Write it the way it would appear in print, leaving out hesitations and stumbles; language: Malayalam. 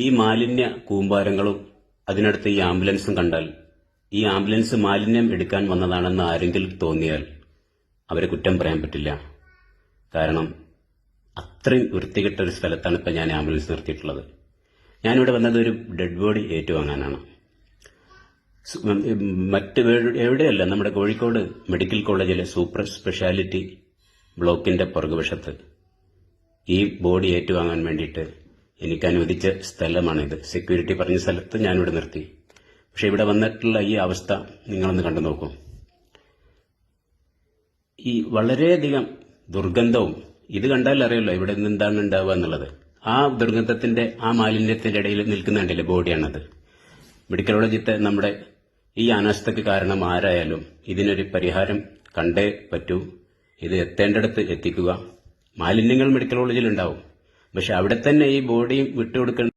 ഈ മാലിന്യ കൂമ്പാരങ്ങളും അതിനടുത്ത് ഈ ആംബുലൻസും കണ്ടാൽ ഈ ആംബുലൻസ് മാലിന്യം എടുക്കാൻ വന്നതാണെന്ന് ആരെങ്കിലും തോന്നിയാൽ അവരെ കുറ്റം പറയാൻ പറ്റില്ല. കാരണം അത്രയും വൃത്തികെട്ട ഒരു സ്ഥലത്താണ് ഇപ്പം ഞാൻ ആംബുലൻസ് നിർത്തിയിട്ടുള്ളത്. ഞാനിവിടെ വന്നത് ഒരു ഡെഡ് ബോഡി ഏറ്റുവാങ്ങാനാണ്. മറ്റ് എവിടെയല്ല, നമ്മുടെ കോഴിക്കോട് മെഡിക്കൽ കോളേജിലെ സൂപ്പർ സ്പെഷ്യാലിറ്റി ബ്ലോക്കിന്റെ പുറകുവശത്ത് ഈ ബോഡി ഏറ്റുവാങ്ങാൻ വേണ്ടിയിട്ട് എനിക്ക് അനുവദിച്ച സ്ഥലമാണിത്. സെക്യൂരിറ്റി പറഞ്ഞ സ്ഥലത്ത് ഞാനിവിടെ നിർത്തി. പക്ഷെ ഇവിടെ വന്നിട്ടുള്ള ഈ അവസ്ഥ നിങ്ങളൊന്ന് കണ്ടു നോക്കൂ. ഈ വളരെയധികം ദുർഗന്ധവും, ഇത് കണ്ടാൽ അറിയല്ലോ ഇവിടെ നിന്ന് എന്താണ് ഉണ്ടാവുക എന്നുള്ളത്. ആ ദുർഗന്ധത്തിന്റെ, ആ മാലിന്യത്തിന്റെ ഇടയിൽ നിൽക്കുന്നുണ്ടല്ലേ ബോഡിയാണത്. മെഡിക്കൽ കോളേജിലത്തെ നമ്മുടെ ഈ അനാസ്ഥയ്ക്ക് കാരണം ആരായാലും ഇതിനൊരു പരിഹാരം കണ്ടേ പറ്റൂ. ഇത് എത്തേണ്ടടുത്ത് എത്തിക്കുക. മാലിന്യങ്ങൾ മെഡിക്കൽ കോളേജിൽ ഉണ്ടാവും, പക്ഷെ അവിടെ തന്നെ ഈ ബോഡിയും വിട്ടുകൊടുക്കേണ്ട